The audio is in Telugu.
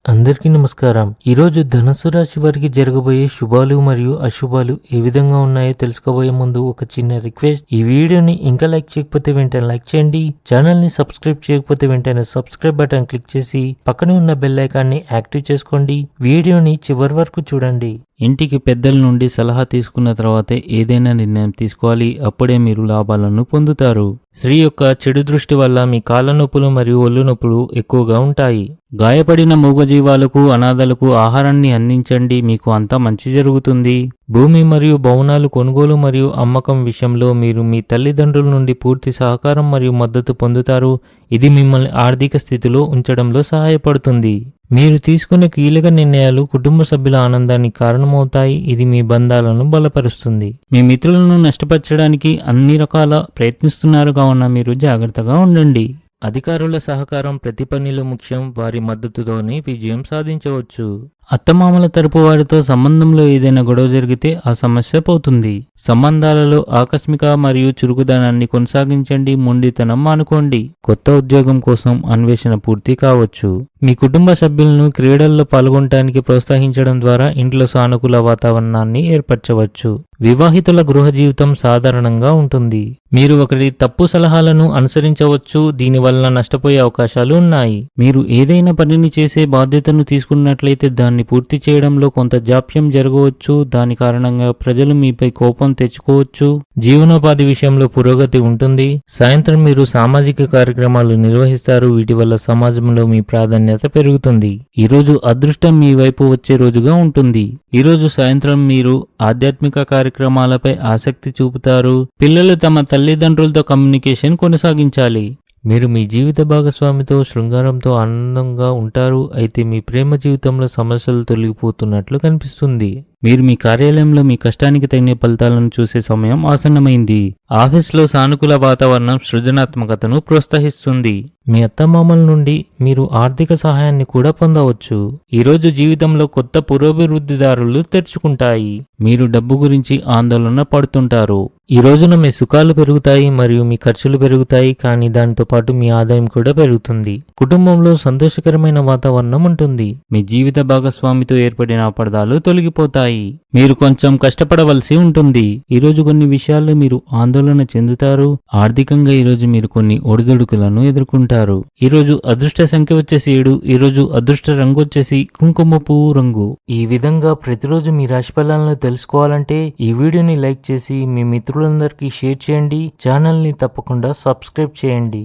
అందరికీ నమస్కారం. ఈరోజు ధనుసు రాశి వారికి జరగబోయే శుభాలు మరియు అశుభాలు ఏ విధంగా ఉన్నాయో తెలుసుకోబోయే ముందు ఒక చిన్న రిక్వెస్ట్. ఈ వీడియోని ఇంకా లైక్ చేయకపోతే వెంటనే లైక్ చేయండి. ఛానల్ ని సబ్స్క్రైబ్ చేయకపోతే వెంటనే సబ్స్క్రైబ్ బటన్ క్లిక్ చేసి పక్కనే ఉన్న బెల్ ఐకాన్ ని యాక్టివ్ చేసుకోండి. వీడియోని చివరి వరకు చూడండి. ఇంటికి పెద్దల నుండి సలహా తీసుకున్న తర్వాతే ఏదైనా నిర్ణయం తీసుకోవాలి. అప్పుడే మీరు లాభాలను పొందుతారు. స్త్రీ యొక్క చెడు దృష్టి వల్ల మీ కాళ్ళ నొప్పులు మరియు ఒళ్ళు నొప్పులు ఎక్కువగా ఉంటాయి. గాయపడిన మూగజీవాలకు అనాథలకు ఆహారాన్ని అందించండి. మీకు అంతా మంచి జరుగుతుంది. భూమి మరియు భవనాలు కొనుగోలు మరియు అమ్మకం విషయంలో మీరు మీ తల్లిదండ్రుల నుండి పూర్తి సహకారం మరియు మద్దతు పొందుతారు. ఇది మిమ్మల్ని ఆర్థిక స్థితిలో ఉంచడంలో సహాయపడుతుంది. మీరు తీసుకునే కీలక నిర్ణయాలు కుటుంబ సభ్యుల ఆనందానికి కారణమవుతాయి. ఇది మీ బంధాలను బలపరుస్తుంది. మీ మిత్రులను నష్టపరచడానికి అన్ని రకాల ప్రయత్నిస్తున్నారు కావున మీరు జాగ్రత్తగా ఉండండి. అధికారుల సహకారం ప్రతి పనిలో ముఖ్యం. వారి మద్దతుతోనే విజయం సాధించవచ్చు. అత్తమామల తరపు వారితో సంబంధంలో ఏదైనా గొడవ జరిగితే ఆ సమస్య పోతుంది. సంబంధాలలో ఆకస్మిక మరియు చురుకుదనాన్ని కొనసాగించండి. మొండితనం మానుకోండి. కొత్త ఉద్యోగం కోసం అన్వేషణ పూర్తి కావచ్చు. మీ కుటుంబ సభ్యులను క్రీడల్లో పాల్గొనడానికి ప్రోత్సహించడం ద్వారా ఇంట్లో సానుకూల వాతావరణాన్ని ఏర్పరచవచ్చు. వివాహితుల గృహ జీవితం సాధారణంగా ఉంటుంది. మీరు ఒకరి తప్పు సలహాలను అనుసరించవచ్చు. దీనివల్ల నష్టపోయే అవకాశాలు ఉన్నాయి. మీరు ఏదైనా పనిని చేసే బాధ్యతను తీసుకున్నట్లయితే దాన్ని పూర్తి చేయడంలో కొంత జాప్యం జరగవచ్చు. దాని కారణంగా ప్రజలు మీపై కోపం తెచ్చుకోవచ్చు. జీవనోపాధి విషయంలో పురోగతి ఉంటుంది. సాయంత్రం మీరు సామాజిక కార్యక్రమాలు నిర్వహిస్తారు. వీటి వల్ల సమాజంలో మీ ప్రాధాన్యత పెరుగుతుంది. ఈరోజు అదృష్టం మీ వైపు వచ్చే రోజుగా ఉంటుంది. ఈరోజు సాయంత్రం మీరు ఆధ్యాత్మిక కార్యక్రమాలపై ఆసక్తి చూపుతారు. పిల్లలు తమ తల్లిదండ్రులతో కమ్యూనికేషన్ కొనసాగించాలి. మీరు మీ జీవిత భాగస్వామితో శృంగారంతో ఆనందంగా ఉంటారు. అయితే మీ ప్రేమ జీవితంలో సమస్యలు తొలగిపోతున్నట్లు కనిపిస్తుంది. మీరు మీ కార్యాలయంలో మీ కష్టానికి తగిన ఫలితాలను చూసే సమయం ఆసన్నమైంది. ఆఫీస్లో సానుకూల వాతావరణం సృజనాత్మకతను ప్రోత్సహిస్తుంది. మీ అత్తమామల నుండి మీరు ఆర్థిక సహాయాన్ని కూడా పొందవచ్చు. ఈరోజు జీవితంలో కొత్త పురోభివృద్ధిదారులు తెరుచుకుంటాయి. మీరు డబ్బు గురించి ఆందోళన పడుతుంటారు. ఈ రోజున మీ సుఖాలు పెరుగుతాయి మరియు మీ ఖర్చులు పెరుగుతాయి. కానీ దానితో పాటు మీ ఆదాయం కూడా పెరుగుతుంది. కుటుంబంలో సంతోషకరమైన వాతావరణం ఉంటుంది. మీ జీవిత భాగస్వామితో ఏర్పడిన అపార్థాలు తొలగిపోతాయి. మీరు కొంచెం కష్టపడవలసి ఉంటుంది. ఈరోజు కొన్ని విషయాల్లో మీరు ఆందోళన చెందుతారు. ఆర్థికంగా ఈరోజు మీరు కొన్ని ఒడిదుడుకులను ఎదుర్కొంటారు. ఈరోజు అదృష్ట సంఖ్య వచ్చేసి 7. ఈరోజు అదృష్ట రంగు వచ్చేసి కుంకుమ పువ్వు రంగు. ఈ విధంగా ప్రతిరోజు మీ రాశి ఫలాలను తెలుసుకోవాలంటే ఈ వీడియోని లైక్ చేసి మీ మిత్రులందరికీ షేర్ చేయండి. ఛానల్ ని తప్పకుండా సబ్స్క్రైబ్ చేయండి.